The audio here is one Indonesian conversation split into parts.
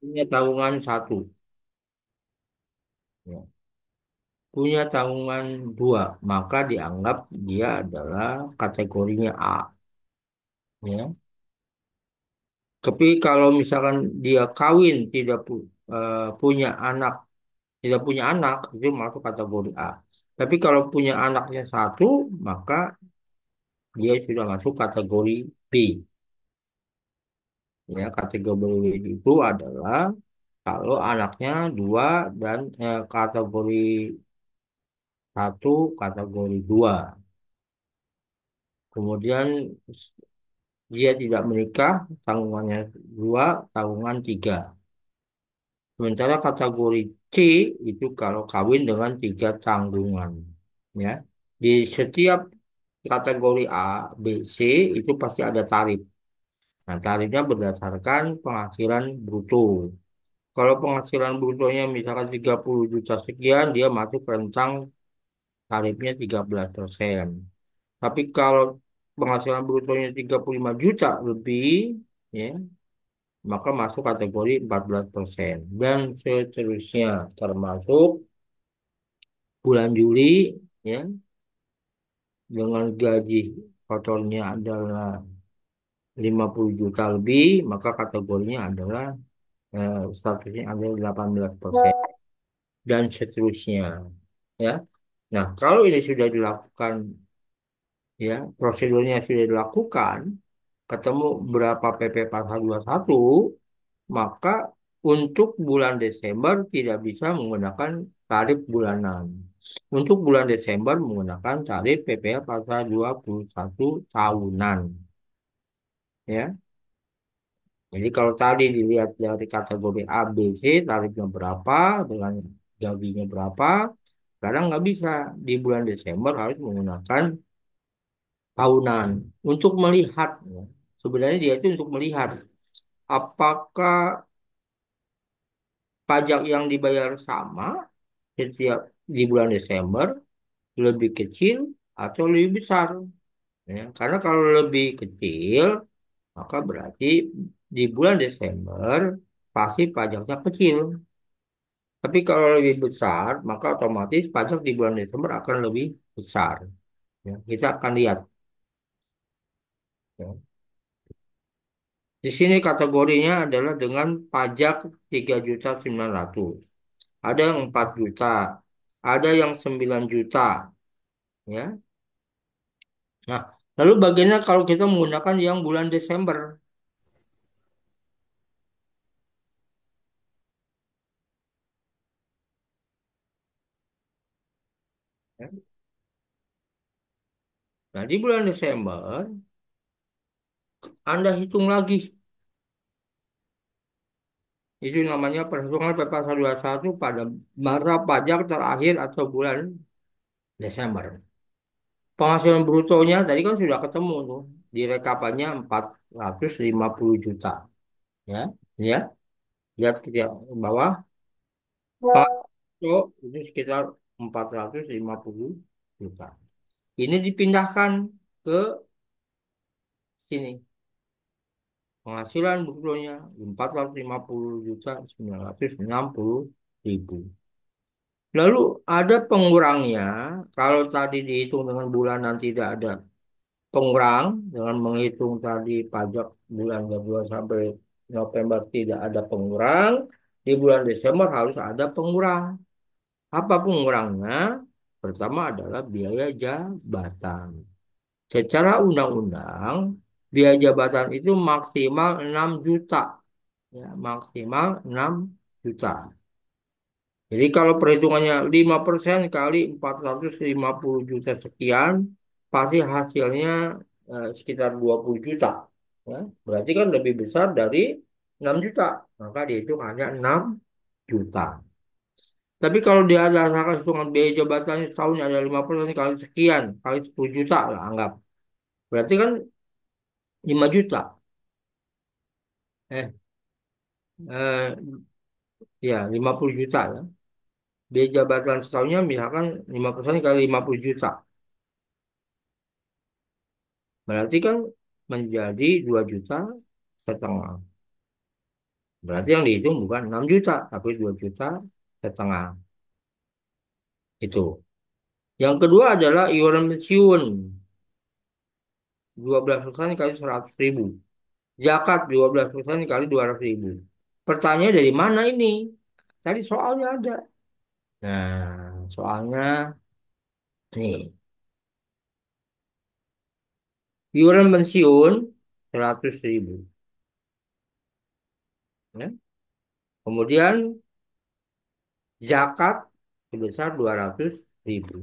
punya tanggungan satu, ya. Punya tanggungan dua, maka dianggap dia adalah kategorinya A, ya. Tapi kalau misalkan dia kawin punya anak, tidak punya anak, itu masuk kategori A. Tapi kalau punya anaknya satu, maka dia sudah masuk kategori B. Ya, kategori B itu adalah kalau anaknya dua dan kategori satu, kategori dua. Kemudian dia tidak menikah, tanggungannya dua, tanggungan tiga. Sementara kategori C itu kalau kawin dengan tiga tanggungan. Ya, di setiap kategori A, B, C itu pasti ada tarif. Nah, tarifnya berdasarkan penghasilan bruto. Kalau penghasilan brutonya misalkan 30 juta sekian, dia masuk rentang tarifnya 13%. Tapi kalau penghasilan brutonya 35 juta lebih, ya, maka masuk kategori 14%. Dan seterusnya, termasuk bulan Juli, ya, dengan gaji kotornya adalah 50 juta lebih, maka kategorinya adalah statusnya adalah 18%. Dan seterusnya, ya. Nah, kalau ini sudah dilakukan, ya, prosedurnya sudah dilakukan, ketemu berapa PP pasal 21, maka untuk bulan Desember tidak bisa menggunakan tarif bulanan. Untuk bulan Desember menggunakan tarif PPh pasal 21 tahunan, ya. Jadi kalau tadi dilihat dari kategori A, B, C, tarifnya berapa, dengan gajinya berapa, sekarang nggak bisa. Di bulan Desember harus menggunakan tahunan. Untuk melihat, ya, sebenarnya dia itu untuk melihat apakah pajak yang dibayar sama setiap di bulan Desember lebih kecil atau lebih besar. Ya. Karena kalau lebih kecil, maka berarti di bulan Desember pasti pajaknya kecil. Tapi kalau lebih besar, maka otomatis pajak di bulan Desember akan lebih besar. Ya. Kita akan lihat. Ya. Di sini kategorinya adalah dengan pajak 3.900.000. Ada yang 4 juta, ada yang 9 juta, ya. Nah, lalu bagaimana kalau kita menggunakan yang bulan Desember? Ya. Nah, di bulan Desember, Anda hitung lagi. Itu namanya perhitungan PPh 21 pada masa pajak terakhir atau bulan Desember. Penghasilan brutonya tadi kan sudah ketemu tuh. Di rekapannya 450 juta. Ya, ya. Lihat ke bawah. Bruto itu sekitar 450 juta. Ini dipindahkan ke sini. Penghasilan brutonya 450 juta 960.000. Lalu ada pengurangnya. Kalau tadi dihitung dengan bulanan tidak ada pengurang, dengan menghitung tadi pajak bulan Februari sampai November tidak ada pengurang, di bulan Desember harus ada pengurang. Apa pengurangnya? Pertama adalah biaya jabatan. Secara undang-undang, biaya jabatan itu maksimal 6 juta. Ya, maksimal 6 juta. Jadi kalau perhitungannya 5% kali 450 juta sekian, pasti hasilnya sekitar 20 juta. Ya, berarti kan lebih besar dari 6 juta. Maka dihitung hanya 6 juta. Tapi kalau dia ada hitungan biaya jabatannya setahun ada 50 kali sekian, kali 10 juta lah anggap. Berarti kan 5 juta. Eh, eh, ya 50 juta ya. Biaya jabatan setahunnya misalkan 5% kali 50 juta. Berarti kan menjadi 2,5 juta. Berarti yang dihitung bukan 6 juta, tapi 2,5 juta. Itu. Yang kedua adalah iuran pensiun. 12% kali 100 ribu. Zakat 12% kali 200 ribu. Pertanyaan dari mana ini? Tadi soalnya ada. Nah, soalnya nih. Iuran pensiun 100 ribu. Ya. Kemudian zakat sebesar 200 ribu.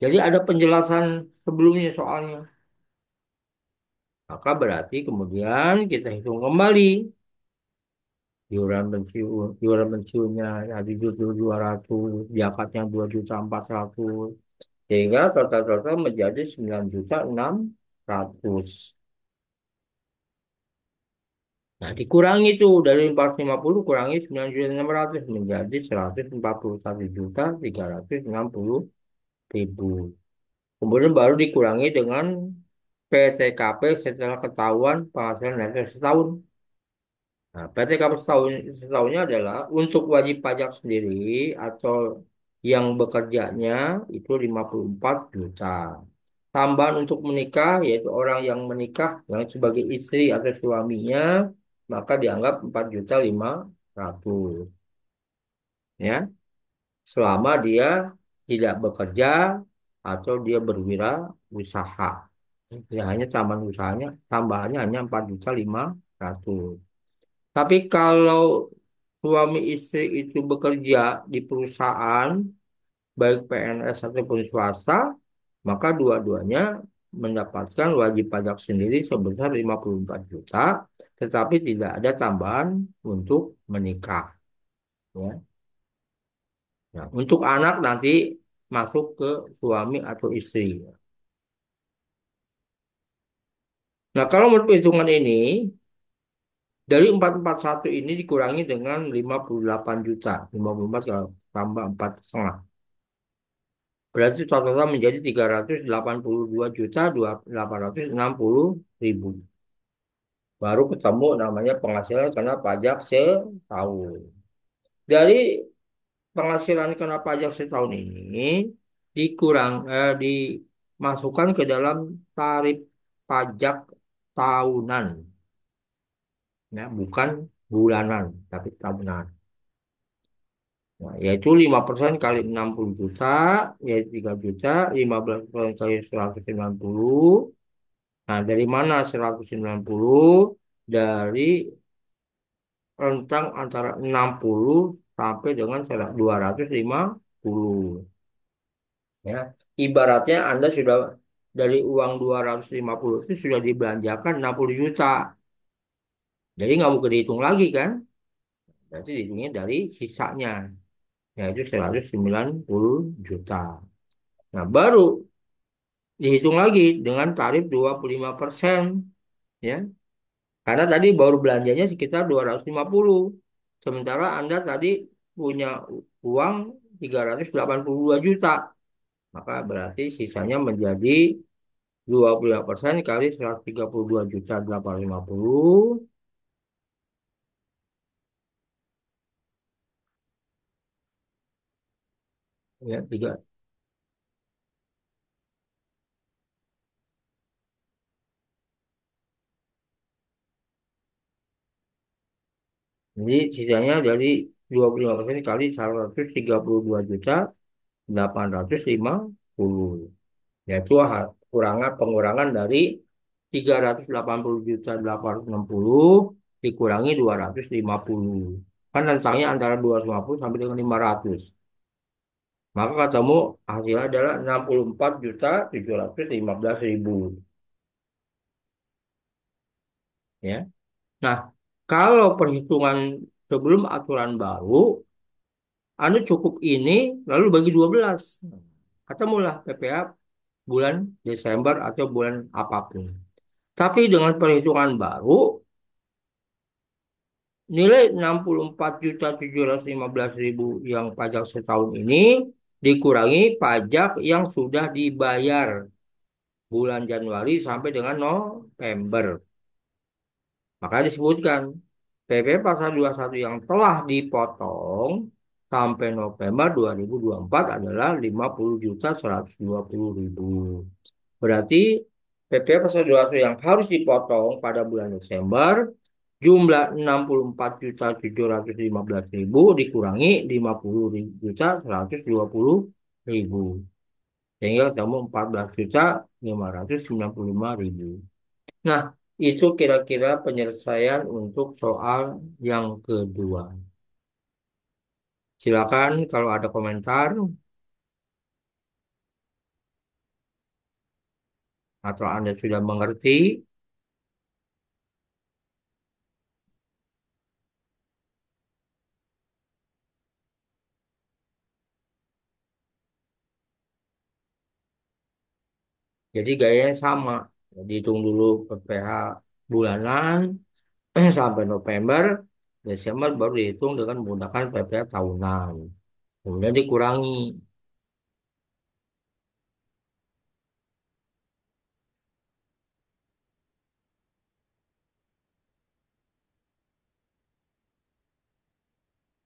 Jadi ada penjelasan sebelumnya soalnya. Maka berarti kemudian kita hitung kembali iuran pensiunnya tadi 200, zakatnya 2,4 juta, sehingga total-total menjadi 9,6 juta. Nah, dikurangi itu dari 450 kurangi 9,6 juta menjadi 141,360,000. Kemudian baru dikurangi dengan PTKP setelah ketahuan penghasilan neto setahun. Nah, PTKP setahunnya adalah untuk wajib pajak sendiri atau yang bekerjanya itu 54 juta. Tambahan untuk menikah yaitu orang yang menikah yang sebagai istri atau suaminya maka dianggap 4,5 juta, ya, selama dia tidak bekerja atau dia berwirausaha. Ya, hanya tambahannya hanya 4,5 juta. Tapi kalau suami istri itu bekerja di perusahaan, baik PNS ataupun swasta, maka dua-duanya mendapatkan wajib pajak sendiri sebesar 54 juta, tetapi tidak ada tambahan untuk menikah. Ya. Nah, untuk anak nanti masuk ke suami atau istri. Nah, kalau menurut perhitungan ini, dari 441 ini dikurangi dengan 58 juta. 54 kalau tambah 4,5. Berarti totalnya menjadi 382,860,000. Baru ketemu namanya penghasilan kena pajak setahun. Dari penghasilan kena pajak setahun ini dimasukkan ke dalam tarif pajak tahunan, ya, bukan bulanan, tapi tahunan. Nah, yaitu 5% kali 60 juta, yaitu 3 juta, 15% kali 190. Nah, dari mana 190? Dari rentang antara 60 sampai dengan 250. Ya, ibaratnya Anda sudah dari uang 250 itu sudah dibelanjakan 60 juta. Jadi nggak mungkin dihitung lagi kan? Berarti dihitungnya dari sisanya, yaitu 190 juta. Nah, baru dihitung lagi dengan tarif 25%, ya. Karena tadi baru belanjanya sekitar 250. Sementara Anda tadi punya uang 382 juta. Maka berarti sisanya menjadi 25% kali 132,850. Ya, tiga. Jadi sisanya dari 25% kali 132,850. Yaitu pengurangan dari 380,860 dikurangi 250. Kan rentangnya antara 250 sampai dengan 500. Maka ketemu hasilnya adalah 64,715,000. Ya. Nah, kalau perhitungan sebelum aturan baru, Anda cukup ini lalu bagi 12. Ketemulah PPh bulan Desember atau bulan apapun. Tapi dengan perhitungan baru, nilai 64,715,000 yang pajak setahun ini dikurangi pajak yang sudah dibayar bulan Januari sampai dengan November. Maka disebutkan. PP pasal 21 yang telah dipotong sampai November 2024 adalah 50.120.000. Berarti PP pasal 21 yang harus dipotong pada bulan Desember jumlah 64.715.000 dikurangi 50.120.000. Sehingga ketemu 14.595.000. Nah, itu kira-kira penyelesaian untuk soal yang kedua. Silakan kalau ada komentar atau Anda sudah mengerti. Jadi gayanya sama. Jadi hitung dulu PPh bulanan sampai November, Desember baru dihitung dengan menggunakan PPh tahunan. Kemudian dikurangi,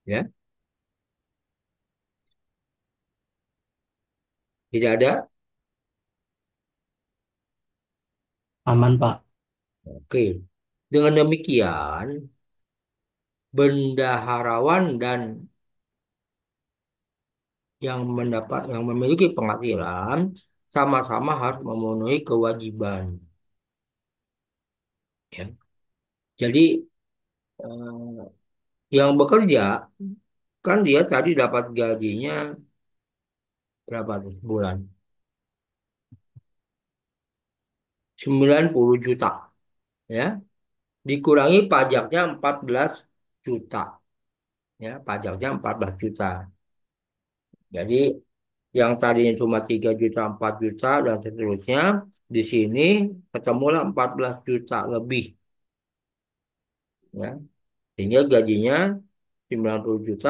ya. Tidak ada. Aman, Pak. Oke. Dengan demikian, bendaharawan dan yang memiliki penghasilan sama-sama harus memenuhi kewajiban, ya. Jadi yang bekerja kan dia tadi dapat gajinya berapa tuh bulan? 90 juta, ya. Dikurangi pajaknya 14 juta, ya. Pajaknya 14 juta. Jadi yang tadinya cuma 3 juta, 4 juta dan seterusnya di sini ketemulah 14 juta lebih, ya. Sehingga gajinya 90 juta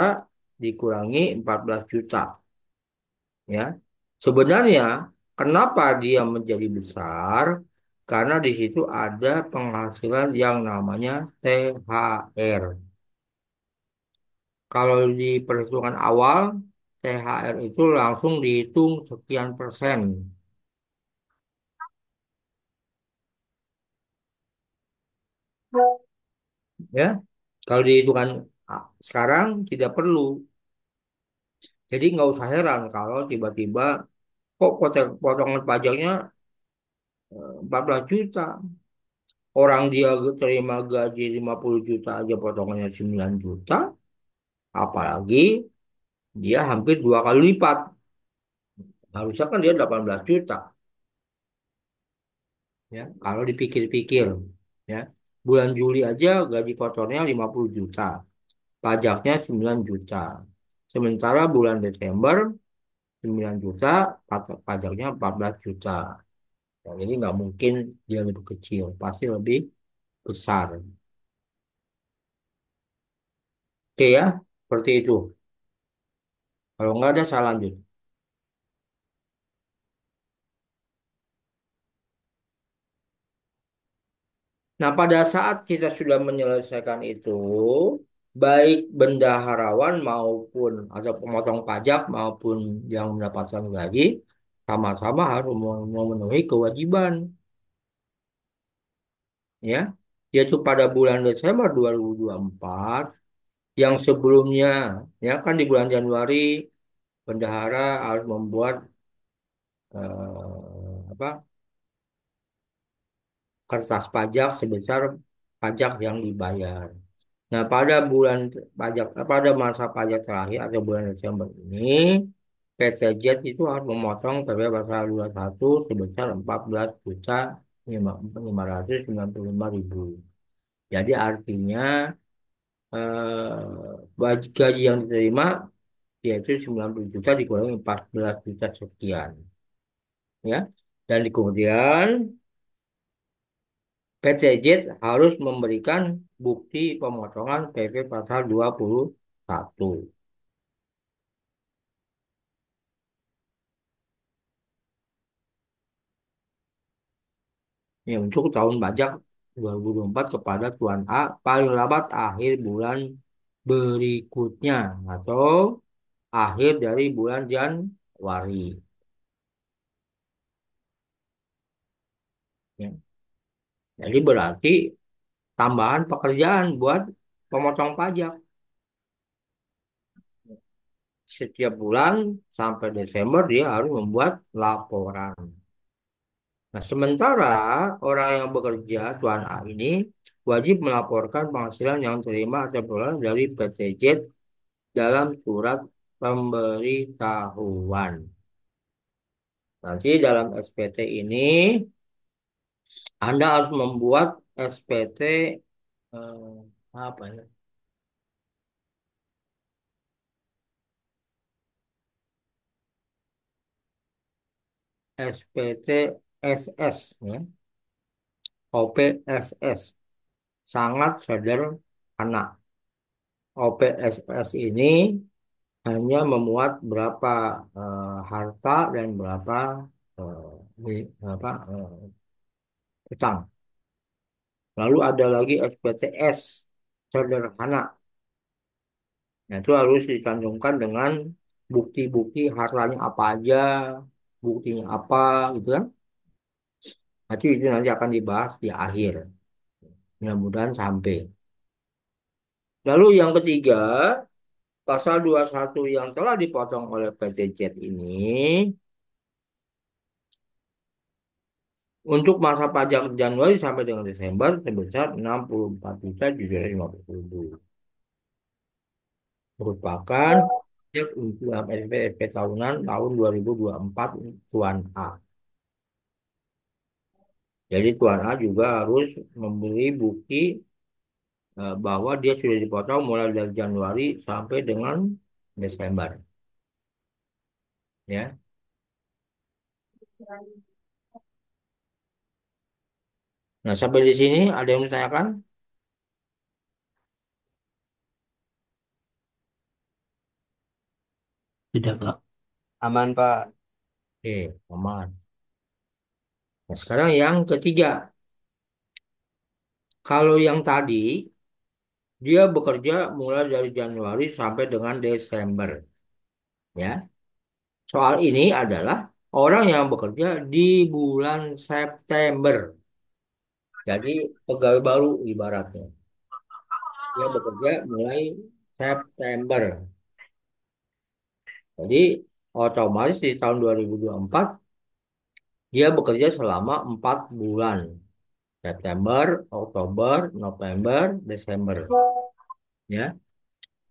dikurangi 14 juta, ya. Sebenarnya kenapa dia menjadi besar? Karena di situ ada penghasilan yang namanya THR. Kalau di perhitungan awal, THR itu langsung dihitung sekian persen, ya. Kalau dihitungan sekarang tidak perlu. Jadi nggak usah heran kalau tiba-tiba kok potongan pajaknya 14 juta. Orang dia terima gaji 50 juta aja potongannya 9 juta, apalagi dia hampir dua kali lipat. Harusnya kan dia 18 juta, ya. Kalau dipikir-pikir, ya. Bulan Juli aja gaji kotornya 50 juta, pajaknya 9 juta. Sementara bulan Desember 9 juta, pajaknya 14 juta. Ya, jadi nggak mungkin dia lebih kecil, pasti lebih besar. Oke, ya, seperti itu. Kalau nggak ada, saya lanjut. Nah, pada saat kita sudah menyelesaikan itu, baik bendaharawan maupun atau pemotong pajak maupun yang mendapatkan gaji, sama-sama harus memenuhi kewajiban, ya. Yaitu pada bulan Desember 2024, yang sebelumnya, ya kan di bulan Januari, bendahara harus membuat apa kertas pajak sebesar pajak yang dibayar. Nah, pada masa pajak terakhir atau bulan Desember ini, PT Jet itu harus memotong PPh pasal 21 sebesar 14.595.000. Jadi artinya gaji yang diterima yaitu 90 juta dikurangi 14 juta sekian, ya. Dan kemudian PT Jet harus memberikan bukti pemotongan PP pasal 21. Ya, untuk tahun pajak 2024 kepada Tuan A paling lambat akhir bulan berikutnya atau akhir dari bulan Januari. Ya. Jadi berarti tambahan pekerjaan buat pemotong pajak. Setiap bulan sampai Desember dia harus membuat laporan. Nah, sementara orang yang bekerja, Tuan A ini, wajib melaporkan penghasilan yang terima atau peroleh dari PTJ dalam surat pemberitahuan. Nanti dalam SPT ini, Anda harus membuat SPT apa ya? SPT SS ya, OPSS. Sangat sederhana. OPSS ini hanya memuat berapa harta dan berapa eh, apa utang. Lalu ada lagi SPTS sederhana. Nah, itu harus dicantumkan dengan bukti-bukti hartanya apa aja, buktinya apa, gitu kan. Nanti itu nanti akan dibahas di akhir. Mudah-mudahan sampai. Lalu yang ketiga, pasal 21 yang telah dipotong oleh PTZ ini untuk masa pajak Januari sampai dengan Desember sebesar 64.750.000 merupakan pajak untuk SP tahunan tahun 2024 Tuan A. Jadi Tuan A juga harus memberi bukti bahwa dia sudah dipotong mulai dari Januari sampai dengan Desember. Ya. Nah, sampai di sini ada yang ditanyakan? Tidak, Pak. Aman, Pak. Oke, aman. Nah, sekarang yang ketiga. Kalau yang tadi, dia bekerja mulai dari Januari sampai dengan Desember. Ya, soal ini adalah orang yang bekerja di bulan September. Jadi pegawai baru ibaratnya. Dia bekerja mulai September. Jadi otomatis di tahun 2024 dia bekerja selama 4 bulan. September, Oktober, November, Desember. Ya,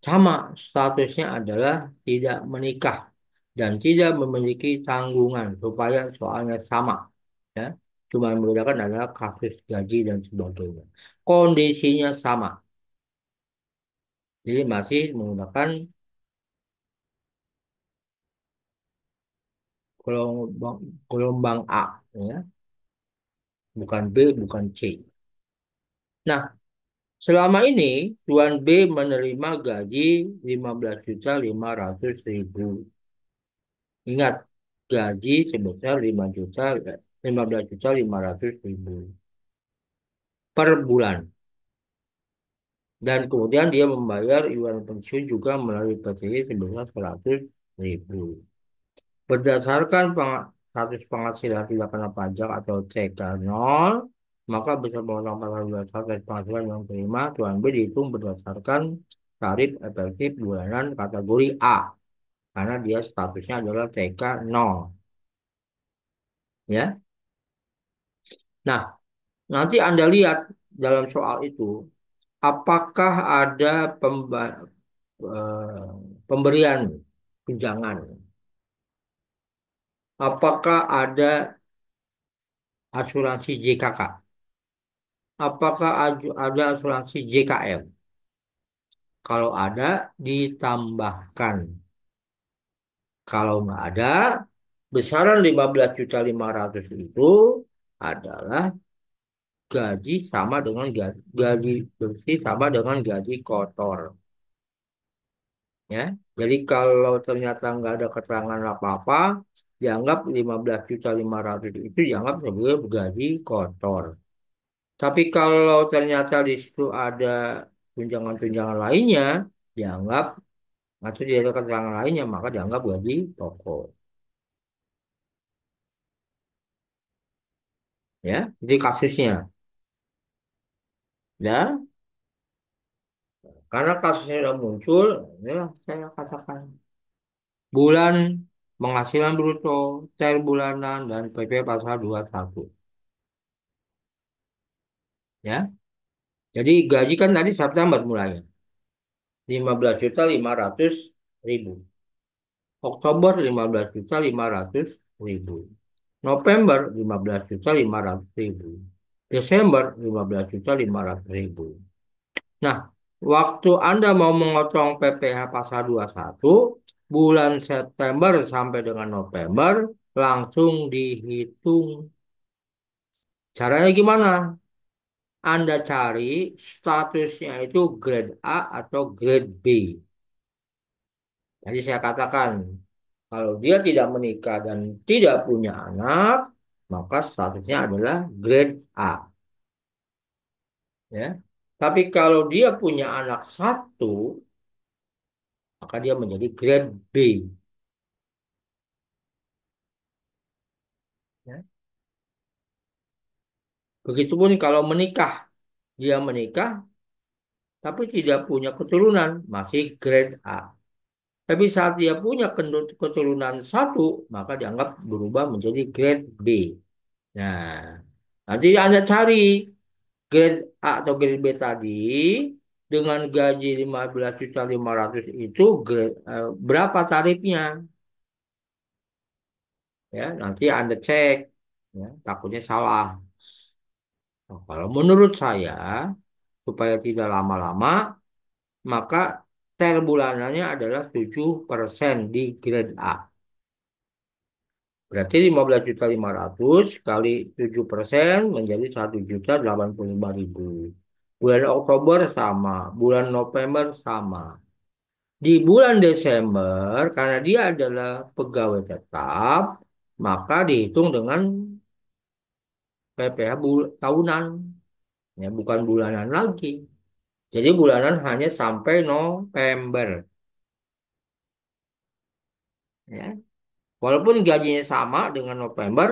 sama statusnya adalah tidak menikah dan tidak memiliki tanggungan supaya soalnya sama. Ya, cuma yang membedakan adalah kasus gaji dan sebagainya. Kondisinya sama. Jadi masih menggunakan gelombang, gelombang A, ya, bukan B, bukan C. Nah, selama ini Tuan B menerima gaji 15.500.000. Ingat, gaji sebesar 15.500.000 per bulan. Dan kemudian dia membayar iuran pensiun juga melalui PTI sebesar 100.000. Berdasarkan status penghasilan tidak kena pajak atau CK0, maka bisa memotong pasal 21 dari penghasilan yang terima Tuan B dihitung berdasarkan tarif efektif bulanan kategori A. Karena dia statusnya adalah TK0. Ya. Nah, nanti Anda lihat dalam soal itu, apakah ada eh, pemberian tunjangan? Apakah ada asuransi JKK? Apakah ada asuransi JKM? Kalau ada, ditambahkan. Kalau nggak ada, besaran 15.500.000 itu adalah gaji sama dengan gaji bersih sama dengan gaji kotor. Ya, jadi kalau ternyata nggak ada keterangan apa-apa, dianggap 15.500.000 itu dianggap sebagai gaji kotor. Tapi kalau ternyata di situ ada tunjangan-tunjangan lainnya, dianggap atau tidak ada keterangan lainnya, maka dianggap gaji pokok. Ya, jadi kasusnya. Ya, karena kasusnya sudah muncul, inilah saya katakan. Bulan penghasilan bruto, cair bulanan, dan PP pasal 21. Ya, jadi gaji kan tadi September mulainya. 15.500.000. Oktober 15.500.000. November 15.500.000. Desember 15.500.000. Nah, waktu Anda mau memotong PPh pasal 21, bulan September sampai dengan November langsung dihitung. Caranya gimana? Anda cari statusnya itu grade A atau grade B. Jadi saya katakan, kalau dia tidak menikah dan tidak punya anak, maka statusnya adalah grade A. Ya. Tapi kalau dia punya anak satu, maka dia menjadi grade B. Ya. Begitupun kalau menikah, dia menikah tapi tidak punya keturunan, masih grade A. Tapi saat dia punya keturunan satu, maka dianggap berubah menjadi grade B. Nah, nanti Anda cari grade A atau grade B tadi dengan gaji 15.500.000 itu berapa tarifnya? Ya, nanti Anda cek. Ya, takutnya salah. Nah, kalau menurut saya, supaya tidak lama-lama, maka THR bulanannya adalah 7% di grade A. Berarti 15.500.000 kali 7% menjadi 1.085.000. Bulan Oktober sama, bulan November sama. Di bulan Desember, karena dia adalah pegawai tetap, maka dihitung dengan PPh tahunan, ya bukan bulanan lagi. Jadi bulanan hanya sampai November, ya. Walaupun gajinya sama dengan November,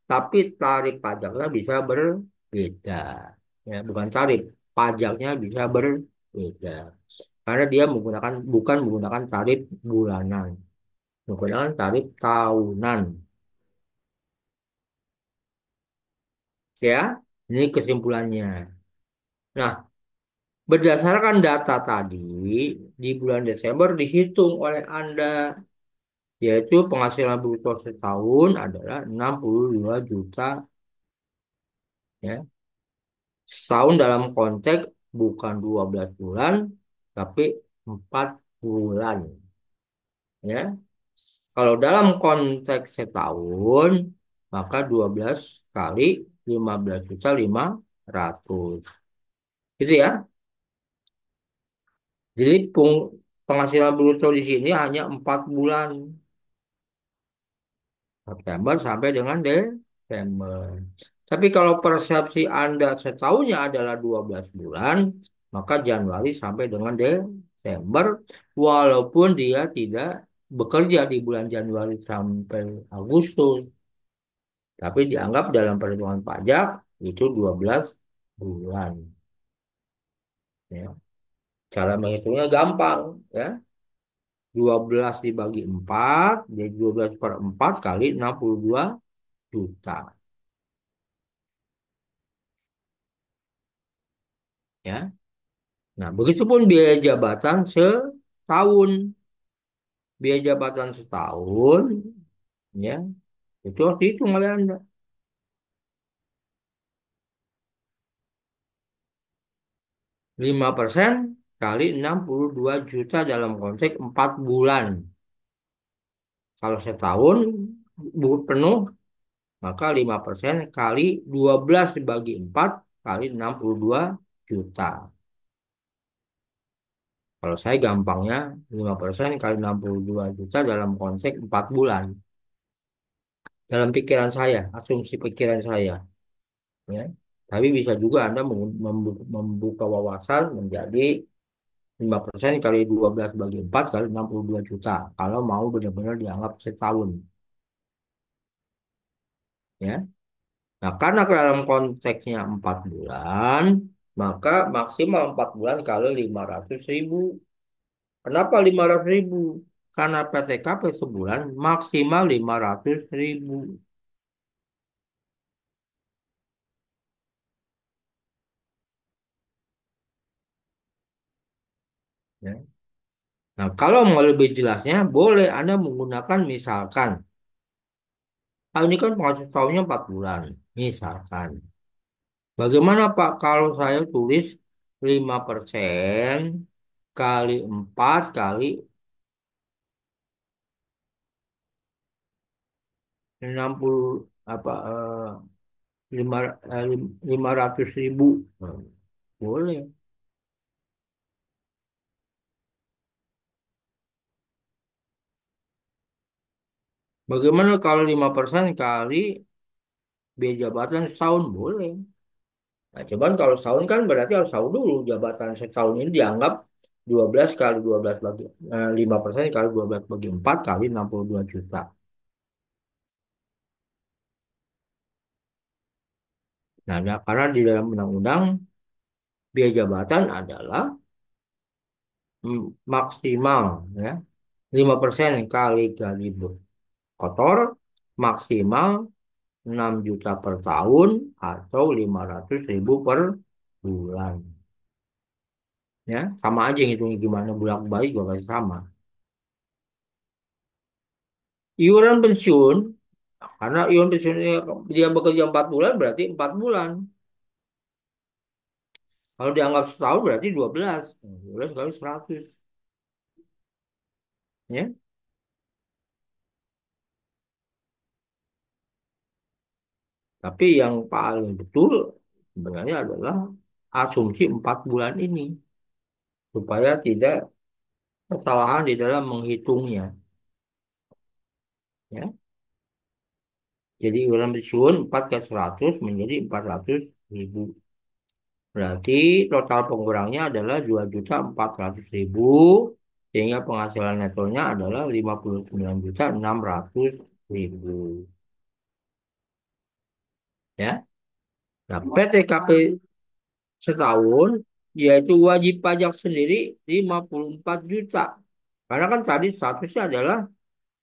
tapi tarif pajaknya bisa berbeda. Ya, bukan tarif, pajaknya bisa berbeda. Karena dia bukan menggunakan tarif bulanan, menggunakan tarif tahunan. Ya, ini kesimpulannya. Nah, berdasarkan data tadi, di bulan Desember dihitung oleh Anda, yaitu penghasilan bruto setahun adalah 62 juta, ya. Setahun dalam konteks bukan 12 bulan, tapi 4 bulan. Ya. Kalau dalam konteks setahun, maka 12 kali 15.500. Gitu ya. Jadi penghasilan bruto di sini hanya 4 bulan. September sampai dengan Desember. Tapi kalau persepsi Anda setahunnya adalah 12 bulan, maka Januari sampai dengan Desember, walaupun dia tidak bekerja di bulan Januari sampai Agustus, tapi dianggap dalam perhitungan pajak itu 12 bulan. Ya. Cara menghitungnya gampang, ya. 12 dibagi 4, jadi 12 per 4 kali 62 juta. Ya. Nah, begitupun biaya jabatan setahun. Biaya jabatan setahun, ya, itu harus dihitung oleh Anda. 5% kali 62 juta dalam konteks 4 bulan. Kalau setahun penuh, maka 5% kali 12 dibagi 4 kali 62 juta. Kalau saya gampangnya 5% kali 62 juta dalam konteks 4 bulan. Dalam pikiran saya, asumsi pikiran saya. Ya. Tapi bisa juga Anda membuka wawasan menjadi 5% kali 12 bagi 4 kali 62 juta. Kalau mau benar-benar dianggap setahun. Ya. Nah, karena dalam konteksnya 4 bulan, maka maksimal 4 bulan kali 500.000. Kenapa 500.000? Karena PTKP sebulan maksimal 500.000. Ya. Nah, kalau mau lebih jelasnya, boleh Anda menggunakan misalkan, ini kan penghasilan tahunnya 4 bulan. Misalkan, bagaimana Pak kalau saya tulis 5% kali 4 kali 60 apa 500.000. Hmm, boleh. Bagaimana kalau 5% kali biaya jabatan setahun? Boleh. Nah, cuman kalau setahun kan berarti harus tahu dulu jabatan setahun ini dianggap 12 kali 12 bagi 5% kali 12 bagi 4 kali 62 juta. Nah, karena di dalam undang-undang biaya jabatan adalah maksimal ya 5% kali gaji kotor maksimal 6 juta per tahun atau 500.000 per bulan. Ya, sama aja ngitungnya gimana bolak-balik juga pasti sama. Iuran pensiun, karena iuran pensiunnya dia bekerja 4 bulan berarti 4 bulan. Kalau dianggap setahun berarti 12. 12 kali 100. Ya. Tapi yang paling betul sebenarnya adalah asumsi 4 bulan ini. Supaya tidak kesalahan di dalam menghitungnya. Ya. Jadi iuran pensiun 4 kali 100 menjadi 400.000. Berarti total pengurangnya adalah 2.400.000 sehingga penghasilan netonya adalah 59.600.000. Ya. Nah, PTKP setahun yaitu wajib pajak sendiri 54 juta. Karena kan tadi statusnya adalah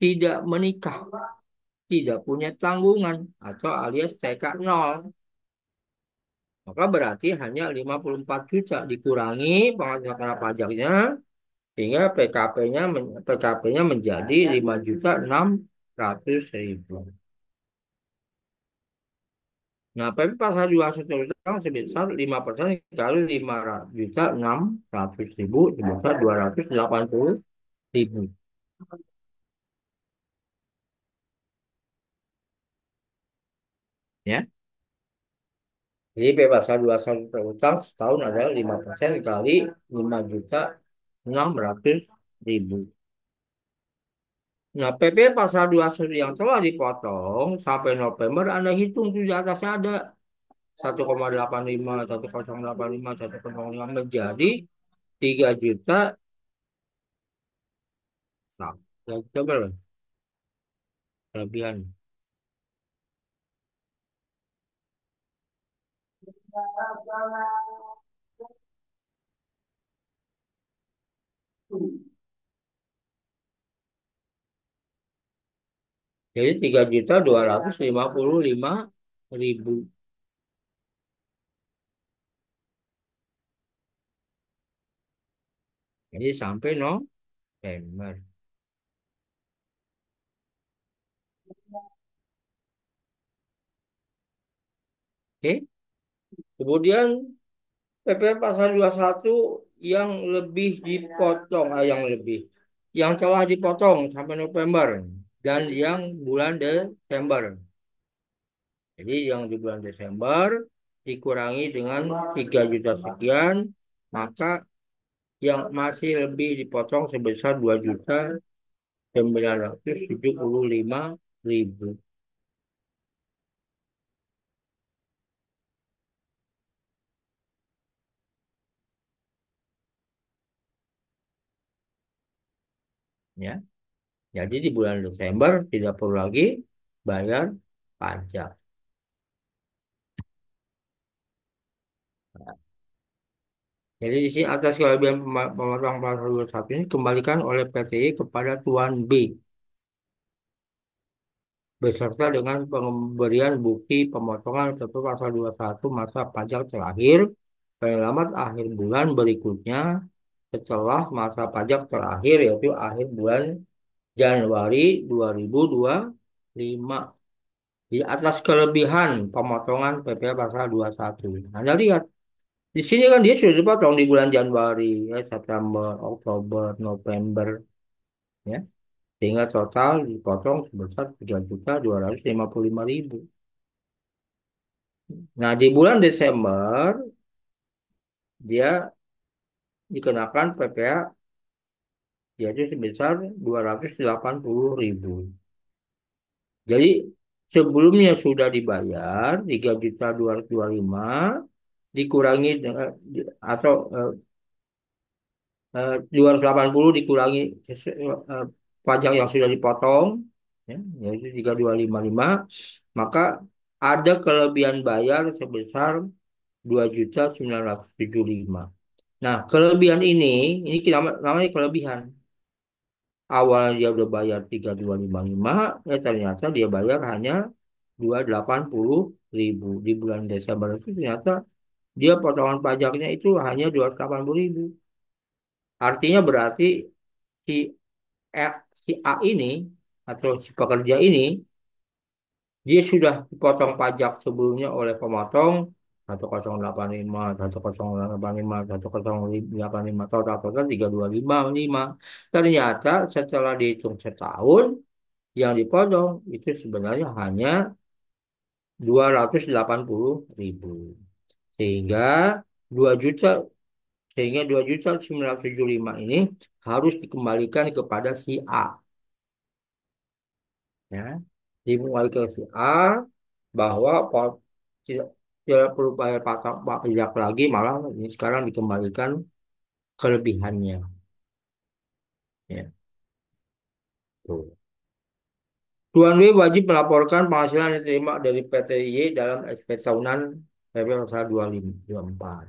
tidak menikah, tidak punya tanggungan atau alias TK 0. Maka berarti hanya 54 juta dikurangi penghasilan kena pajaknya sehingga PKP-nya menjadi 5.600.000. Nah, PP pasal 21 tentang sebesar 5% kali 5.600.000 sebesar 280.000. Ya. Jadi PP pasal 21 terutang setahun adalah 5% kali 5.600.000. Nah, PP pasal 21 yang telah dipotong sampai November Anda hitung tuh di atasnya ada 1,85, 1,085, 1,05 menjadi 3 juta. Nah, ya, coba lah, kelebihan. Jadi 3.255.000. Jadi sampai November. Oke. Kemudian PP pasal 21 yang lebih dipotong, yang lebih. Yang telah dipotong sampai November dan yang bulan Desember. Jadi yang di bulan Desember dikurangi dengan 3 juta sekian, maka yang masih lebih dipotong sebesar 2.975.000. Ya. Jadi di bulan Desember tidak perlu lagi bayar pajak. Jadi di sini atas kelebihan pemotongan pasal 21 ini kembalikan oleh PTI kepada Tuan B beserta dengan pemberian bukti pemotongan PP pasal 21 masa pajak terakhir paling lambat akhir bulan berikutnya setelah masa pajak terakhir yaitu akhir bulan Januari 2025. Di atas kelebihan pemotongan PPh pasal 21. Anda lihat, di sini kan dia sudah dipotong di bulan Januari, ya, September, Oktober, November, ya. Sehingga total dipotong sebesar 3.255.000. Nah, di bulan Desember dia dikenakan PPh yaitu sebesar 280.000. Jadi sebelumnya sudah dibayar 3.225 dikurangi dengan atau 280 dikurangi eh, pajak yang sudah dipotong, ya, yaitu 3.255, maka ada kelebihan bayar sebesar 2.975. Nah, kelebihan ini namanya kelebihan. Awal dia udah bayar 3.255, ya ternyata dia bayar hanya 280.000 di bulan Desember itu ternyata dia potongan pajaknya itu hanya 280.000. Artinya berarti si E, si A ini atau si pekerja ini dia sudah dipotong pajak sebelumnya oleh pemotong 1085, 1085, 1085, total total 3255. Ternyata setelah dihitung setahun yang dipotong itu sebenarnya hanya 280.000. Sehingga 2 juta sehingga 2.975 ini harus dikembalikan kepada si A, ya. Dimulai ke si A bahwa tidak, tidak perlu bayar pajak lagi, malah ini sekarang dikembalikan kelebihannya, ya. Tuh. Tuan W wajib melaporkan penghasilan yang diterima dari PTY dalam SP tahunan PP pasal 25 24.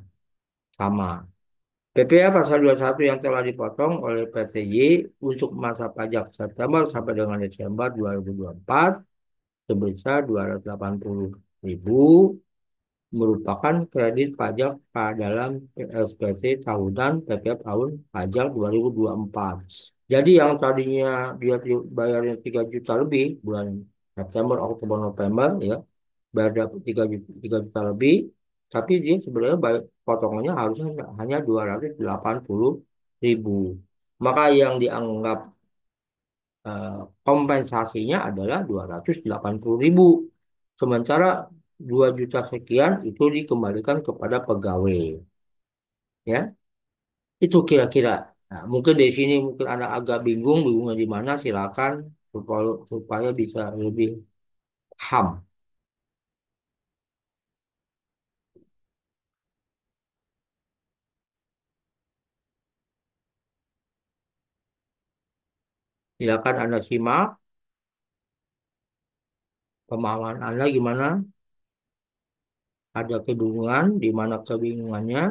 Sama. PPh pasal 21 yang telah dipotong oleh PTY untuk masa pajak September sampai dengan Desember 2024 sebesar 280.000 merupakan kredit pajak dalam SPT tahunan setiap tahun pajak 2024. Jadi yang tadinya dia bayarnya 3 juta lebih bulan September, Oktober, November, ya, bayar 3 juta lebih, tapi dia sebenarnya potongannya harusnya hanya 280.000. Maka yang dianggap eh, kompensasinya adalah 280.000. Sementara 2 juta sekian itu dikembalikan kepada pegawai. Ya, itu kira-kira. Nah, mungkin di sini mungkin Anda agak bingungnya di mana, silakan supaya bisa lebih paham. Silakan Anda simak pemahaman Anda gimana? Ada kebingungan, di mana kebingungannya?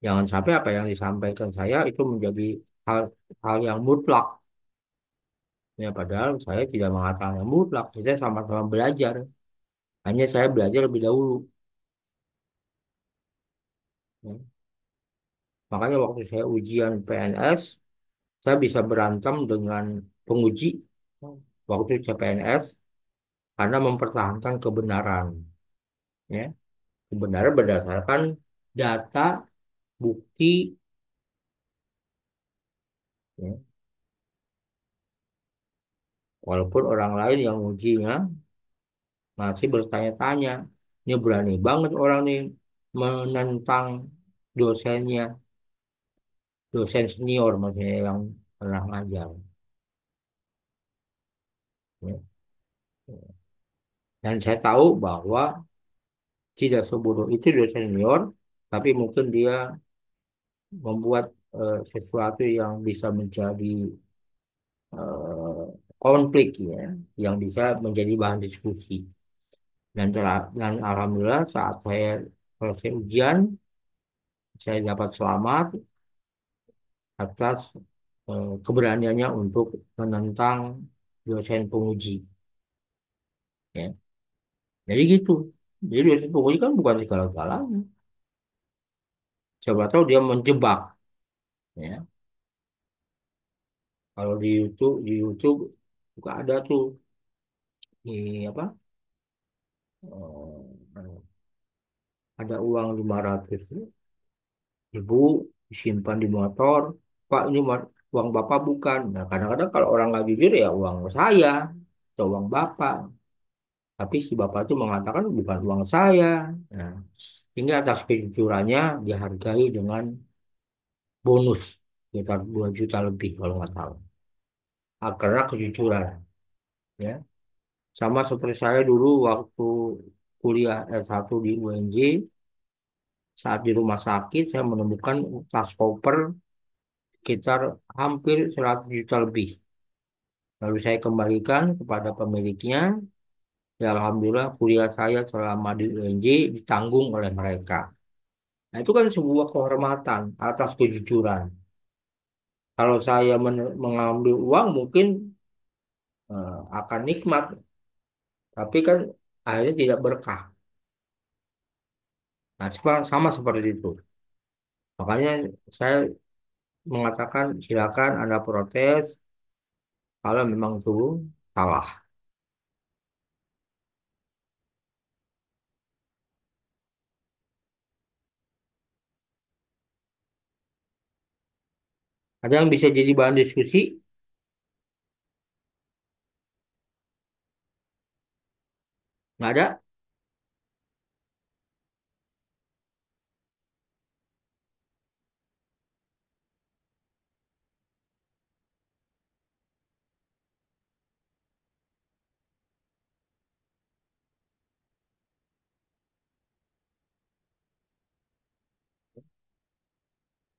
Jangan sampai apa yang disampaikan saya itu menjadi hal hal yang mutlak. Ya, padahal saya tidak mengatakan yang mutlak. Kita sama-sama belajar. Hanya saya belajar lebih dahulu. Ya. Makanya waktu saya ujian PNS, saya bisa berantem dengan penguji waktu CPNS karena mempertahankan kebenaran. Ya. Kebenaran berdasarkan data, bukti, ya. Walaupun orang lain yang ujinya masih bertanya-tanya. Ini berani banget orang nih menentang dosennya, dosen senior maksudnya yang pernah ngajar. Ya. Dan saya tahu bahwa tidak sebodoh itu dia senior, tapi mungkin dia membuat sesuatu yang bisa menjadi eh, konflik ya, yang bisa menjadi bahan diskusi. Dan alhamdulillah saat saya selesai ujian, saya dapat selamat atas keberaniannya untuk menentang dosen penguji. Ya. Jadi gitu. Jadi dosen penguji kan bukan segala-galanya. Siapa tahu dia menjebak. Ya. Kalau di YouTube juga ada tuh di apa? eh, ada uang 500 ribu disimpan di motor. Pak, ini uang Bapak bukan. Nah, kadang-kadang kalau orang nggak jujur ya uang saya atau uang Bapak. Tapi si Bapak itu mengatakan bukan uang saya. Nah, hingga atas kejujurannya dihargai dengan bonus sekitar 2 juta lebih kalau nggak salah. Ah, karena kejujuran. Ya. Sama seperti saya dulu waktu kuliah S1 di UNJ, saat di rumah sakit saya menemukan tas koper sekitar hampir 100 juta lebih. Lalu saya kembalikan kepada pemiliknya. Ya, alhamdulillah kuliah saya selama di UNJ ditanggung oleh mereka. Nah, itu kan sebuah kehormatan atas kejujuran. Kalau saya mengambil uang mungkin akan nikmat, tapi kan akhirnya tidak berkah. Nah, sama seperti itu. Makanya saya mengatakan silakan Anda protes kalau memang itu salah. Ada yang bisa jadi bahan diskusi? Nggak ada?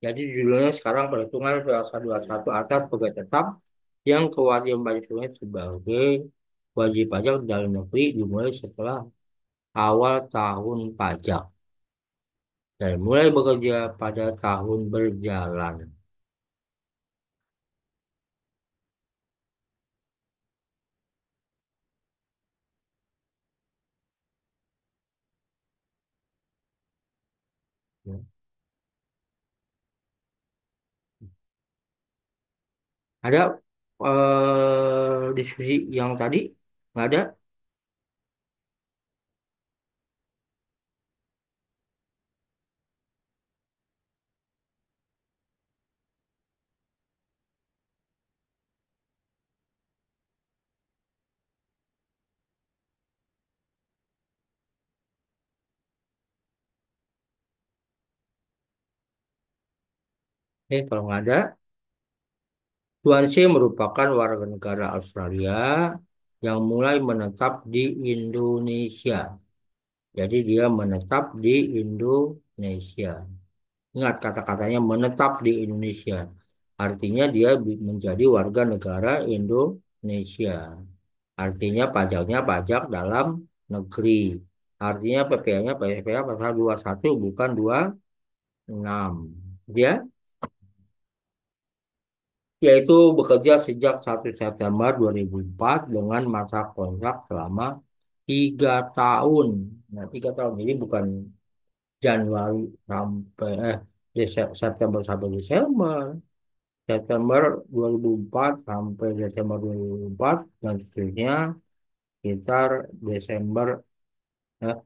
Jadi judulnya sekarang perhitungan satu asas pegawai tetap yang kewajiban bayarannya sebagai wajib pajak dalam negeri dimulai setelah awal tahun pajak dan mulai bekerja pada tahun berjalan. Ya. Ada diskusi yang tadi? Nggak ada? Kalau nggak ada, Tuan C merupakan warga negara Australia yang mulai menetap di Indonesia. Jadi dia menetap di Indonesia. Ingat kata-katanya menetap di Indonesia. Artinya dia menjadi warga negara Indonesia. Artinya pajaknya pajak dalam negeri. Artinya PPh-nya PPh pasal 21 bukan 26. Ya, yaitu bekerja sejak 1 September 2004 dengan masa kontrak selama 3 tahun. Nah, 3 tahun ini bukan Januari sampai September sampai Desember. September 2004 sampai Desember 2004 dan seterusnya sekitar Desember eh,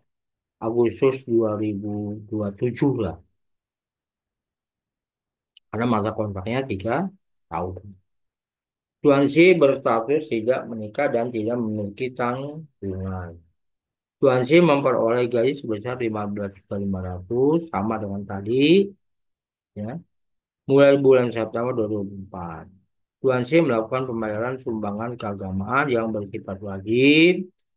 Agustus 2027 lah. Karena masa kontraknya 3 tahun. Tuansi berstatus tidak menikah dan tidak memiliki tanggungan. Tuansi memperoleh gaji sebesar 15.500 sama dengan tadi ya. Mulai bulan September 2004. Tuansi melakukan pembayaran sumbangan keagamaan yang bersifat wajib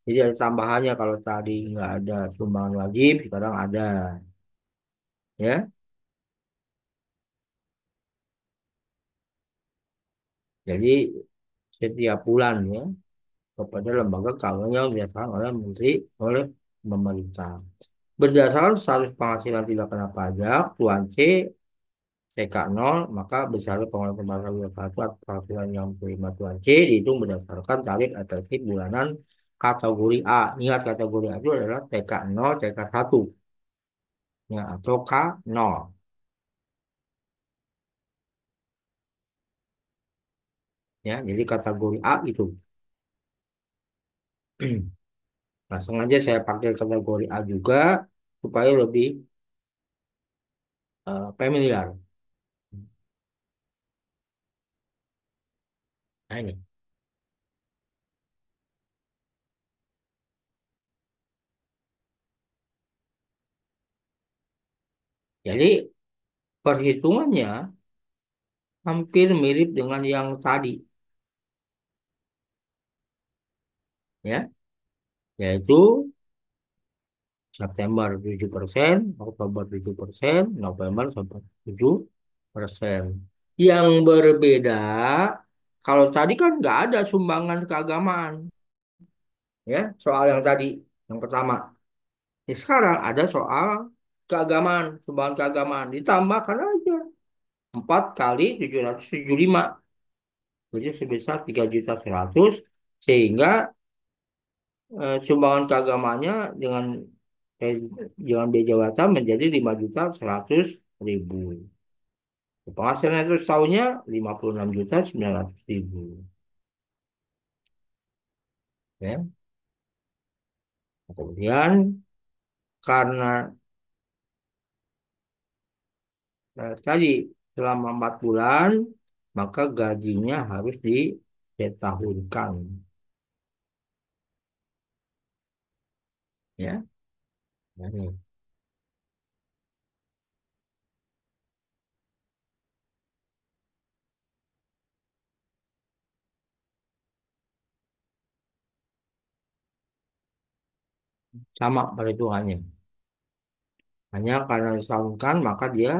Jadi ada tambahannya kalau tadi nggak ada sumbangan wajib, sekarang ada, ya. Jadi setiap bulan ya kepada lembaga keuangan yang dilaksanakan oleh menteri oleh pemerintah. Berdasarkan status penghasilan tidak kena pajak, Tuan C TK 0, maka besar pengeluaran pembayaran satu atau penghasilan yang diterima Tuan C dihitung berdasarkan tarif efektif bulanan kategori A. Ingat kategori A itu adalah TK 0, TK 1, ya, atau K 0, ya. Jadi kategori A itu. Langsung aja saya pakai kategori A juga supaya lebih familiar. Nah ini. Jadi perhitungannya hampir mirip dengan yang tadi, ya, yaitu September 7%, Oktober 7%, November 7%. Yang berbeda, kalau tadi kan nggak ada sumbangan keagamaan, ya, soal yang tadi, yang pertama. Sekarang ada soal keagamaan, sumbangan keagamaan. Ditambahkan aja 4 kali 775, jadi sebesar 3.100.000, sehingga sumbangan keagamaannya dengan eh, dengan biaya jabatan menjadi 5.100.000. Penghasilan itu setahunnya 56.900.000. Ya. Kemudian karena tadi selama 4 bulan maka gajinya harus disetahunkan. Ya. Nah, ini. Sama perhitungannya. Hanya karena disetahunkan maka dia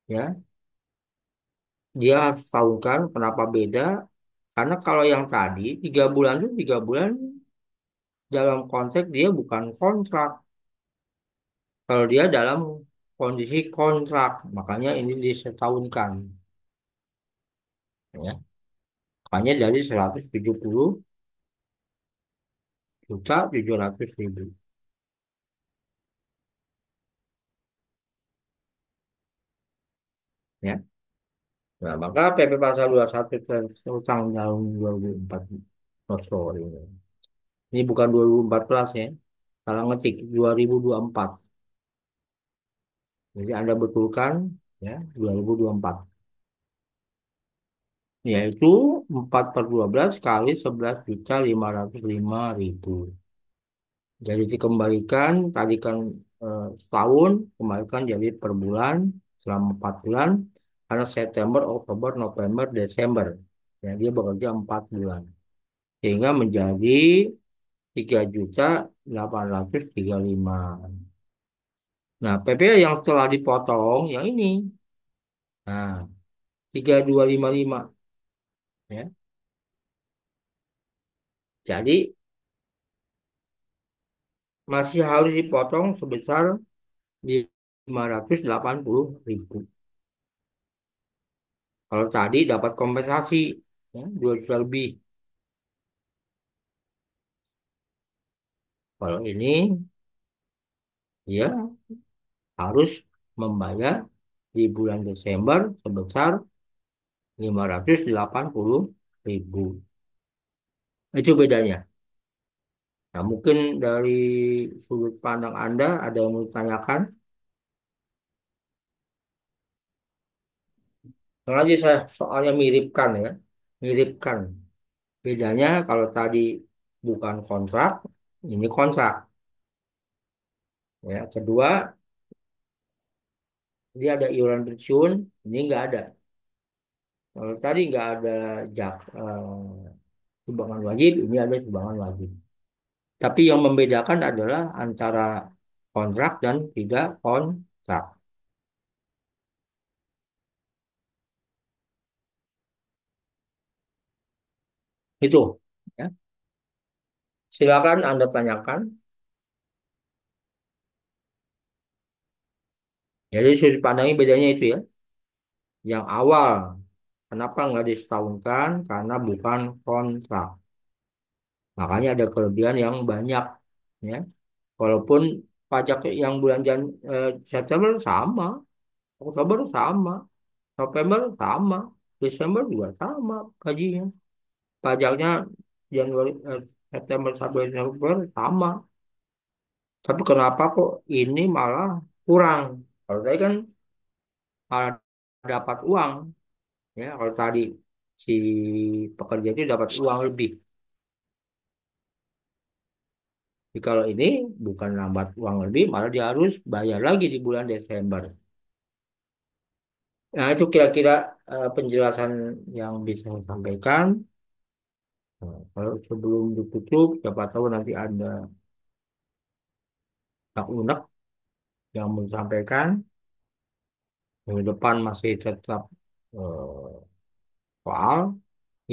ya dia harus setahunkan. Kenapa beda? Karena kalau yang tadi 3 bulan itu 3 bulan dalam konteks dia bukan kontrak. Kalau dia dalam kondisi kontrak, makanya ini disetahunkan. Ya. Makanya dari 170.700.000. Ya. Nah, maka PP Pasal 21 tentang tahun 2004. Oh, sorry. Ini bukan 2014 ya. Salah ngetik 2024. Jadi Anda betulkan ya 2024. Yaitu 4 per 12 kali 11.505.000. Jadi dikembalikan tadi kan setahun, kembalikan jadi per bulan selama 4 bulan karena September, Oktober, November, Desember. Ya, dia bekerja 4 bulan. Sehingga menjadi 3.835. Nah, PP yang telah dipotong yang ini. Nah, 3.255 ya. Jadi masih harus dipotong sebesar 580.000. Kalau tadi dapat kompensasi ya, 2 juta lebih. Kalau ini dia harus membayar di bulan Desember sebesar 580.000. Itu bedanya. Nah, mungkin dari sudut pandang Anda ada yang mau ditanyakan? Sengaja saya soalnya miripkan ya. Miripkan. Bedanya kalau tadi bukan kontrak, ini kontrak. Ya, kedua, dia ada iuran pensiun, ini nggak ada. Kalau tadi nggak ada jak, sumbangan wajib, ini ada sumbangan wajib. Tapi yang membedakan adalah antara kontrak dan tidak kontrak. Itu. Ya. Silakan Anda tanyakan. Jadi sudut pandangnya bedanya itu ya. Yang awal, kenapa nggak disetahunkan? Karena bukan kontrak. Makanya ada kelebihan yang banyak. Ya. Walaupun pajak yang September sama, Oktober sama, November sama, Desember juga sama gajinya. Pajaknya Januari, September sampai November sama. Tapi kenapa kok ini malah kurang? Kalau tadi kan malah dapat uang, ya. Kalau tadi si pekerja itu dapat uang lebih. Tapi kalau ini bukan lambat uang lebih, malah dia harus bayar lagi di bulan Desember. Nah, itu kira-kira penjelasan yang bisa saya sampaikan. Nah, kalau sebelum ditutup, siapa tahu nanti ada yang unek yang mau disampaikan. Minggu depan masih tetap eh, soal,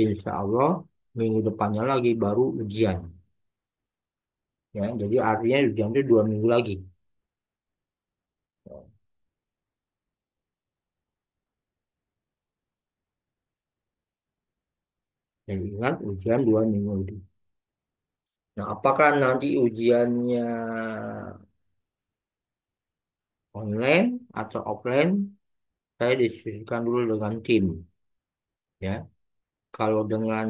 insya Allah minggu depannya lagi baru ujian. Ya, jadi artinya ujian itu 2 minggu lagi. Jadi ingat ujian 2 minggu lagi. Nah, apakah nanti ujiannya online atau offline? Saya diskusikan dulu dengan tim. Ya, kalau dengan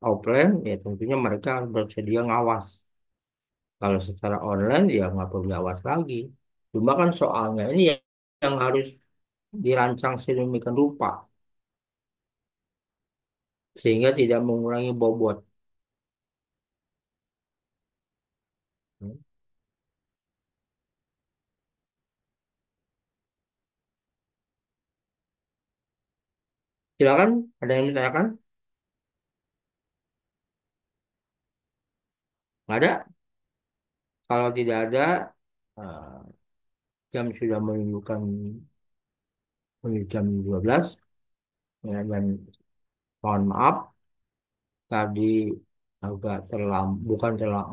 offline, ya tentunya mereka bersedia ngawas. Kalau secara online, ya nggak perlu ngawas lagi. Cuma kan soalnya ini yang harus dirancang sedemikian rupa sehingga tidak mengurangi bobot. Silakan, ada yang ditanyakan? Nggak ada? Kalau tidak ada, eh, jam sudah menunjukkan menuju jam 12. Ya, dan mohon maaf tadi agak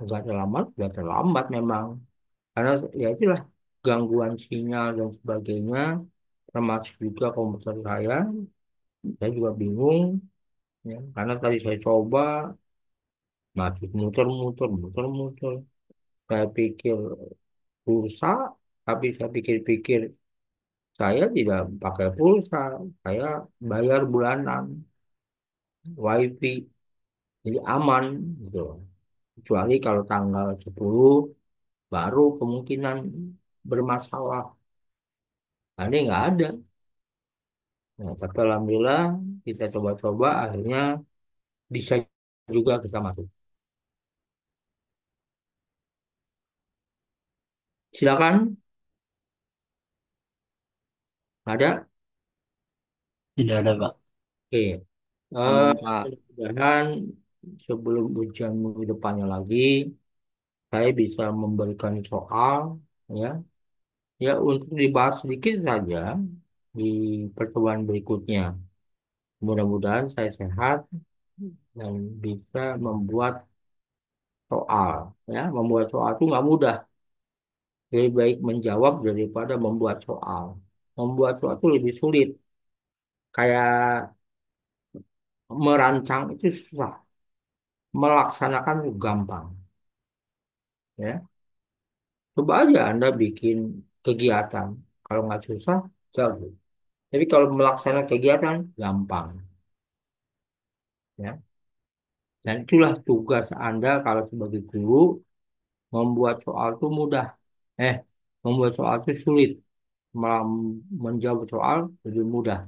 agak terlambat, sudah terlambat memang. Karena ya itulah gangguan sinyal dan sebagainya, termasuk juga komputer saya juga bingung. Ya, karena tadi saya coba masih muter-muter. Saya pikir pulsa, tapi saya pikir-pikir saya tidak pakai pulsa, saya bayar bulanan, wifi, jadi aman gitu. Kecuali kalau tanggal 10 baru kemungkinan bermasalah. Nah, ini nggak ada. Nah, tapi alhamdulillah kita coba-coba akhirnya bisa juga kita masuk. Silakan, ada? Tidak ada, Pak. Oke. Aman, Pak. Mudah-mudahan sebelum ujian minggu depannya lagi, saya bisa memberikan soal, ya, ya untuk dibahas sedikit saja di pertemuan berikutnya. Mudah-mudahan saya sehat dan bisa membuat soal, ya, membuat soal itu nggak mudah. Lebih baik menjawab daripada membuat soal. Membuat soal itu lebih sulit. Kayak merancang itu susah, melaksanakan itu gampang. Ya, coba aja Anda bikin kegiatan. Kalau nggak susah, jago. Tapi kalau melaksanakan kegiatan, gampang. Ya. Dan itulah tugas Anda kalau sebagai guru, membuat soal itu mudah. Eh, membuat soal itu sulit. Malah menjawab soal lebih mudah.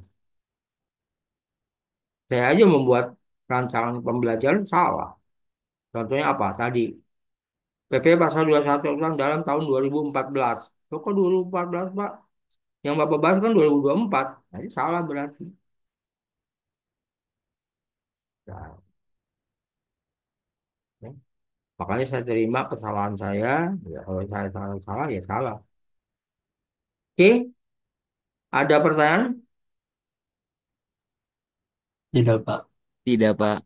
Saya aja membuat rancangan pembelajaran salah. Contohnya apa? Tadi, PP Pasal 21 tentang dalam tahun 2014. Kok 2014, Pak? Yang Bapak bahas kan 2024. Nah, ini salah berarti. Nah, Makanya saya terima kesalahan saya. Ya, kalau saya salah, salah ya salah. Oke, ada pertanyaan? Tidak, Pak. Tidak, Pak.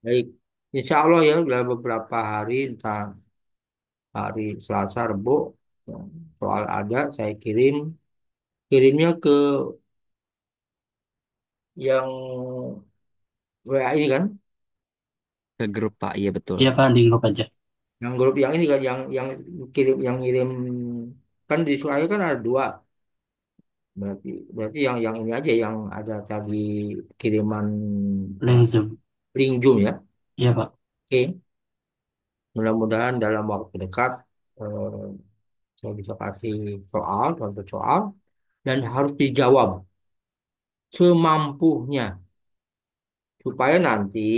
Baik. Insya Allah ya, dalam beberapa hari, entah hari Selasa, Rabu, ya, soal ada, saya kirimnya ke yang WA ini kan, Ke grup, Pak. Iya, betul. Iya, Pak, di grup aja. yang grup yang ini kan, yang kirim, yang ngirim kan di Suraya kan ada dua, berarti berarti yang ini aja yang ada tadi kiriman Link Zoom. link Zoom ya. Iya, Pak. Oke, mudah-mudahan dalam waktu dekat eh, saya bisa kasih soal, contoh soal, dan harus dijawab semampunya supaya nanti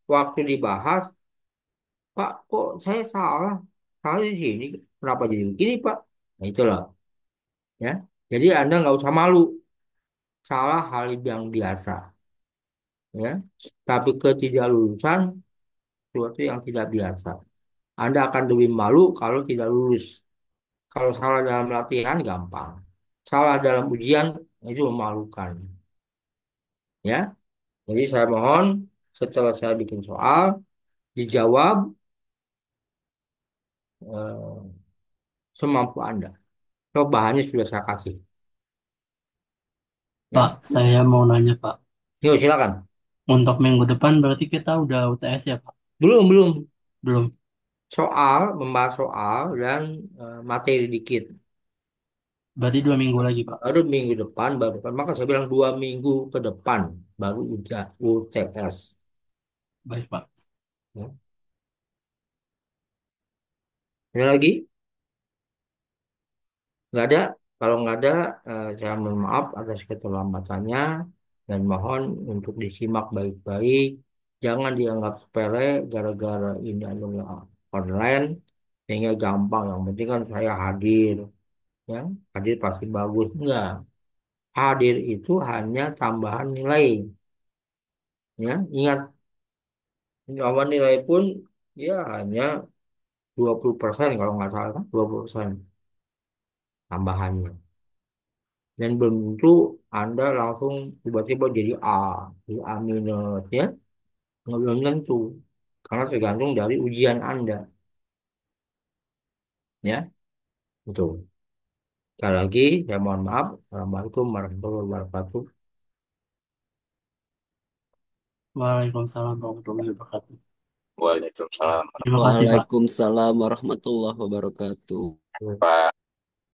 waktu dibahas, Pak, kok saya salah? Salah di sini. Kenapa jadi begini, Pak? Nah, itulah ya. Jadi Anda nggak usah malu. Salah hal yang biasa, ya. Tapi ketidaklulusan sesuatu yang tidak biasa. Anda akan lebih malu kalau tidak lulus. Kalau salah dalam latihan gampang. Salah dalam ujian itu memalukan, ya. Jadi saya mohon setelah saya bikin soal dijawab eh, semampu Anda. So, bahannya sudah saya kasih, Pak, ya. saya mau nanya, Pak. Yuk, silakan. Untuk minggu depan berarti kita udah UTS ya, Pak? Belum, belum. Belum. Soal, membahas soal dan materi dikit. Berarti 2 minggu lagi, Pak. Baru minggu depan, baru kan. Maka saya bilang 2 minggu ke depan baru udah UTS. Baik, Pak. Ya. Ada lagi? Nggak ada. Kalau nggak ada, saya mohon maaf atas keterlambatannya dan mohon untuk disimak baik-baik. Jangan dianggap sepele gara-gara ini adalah online sehingga gampang. Yang penting kan saya hadir, ya. Hadir pasti bagus. Enggak. Hadir itu hanya tambahan nilai, ya. Ingat, tambahan nilai pun ya hanya 20% kalau nggak salah kan 20% tambahannya. Dan belum tentu Anda langsung tiba-tiba jadi A, jadi A minus ya. Nggak, belum tentu. Karena tergantung dari ujian Anda, ya. Itu. Sekali lagi, saya mohon maaf. Assalamualaikum warahmatullahi wabarakatuh. Waalaikumsalam warahmatullahi wabarakatuh. Waalaikumsalam. Terima kasih, Pak. Waalaikumsalam warahmatullahi wabarakatuh. Pak.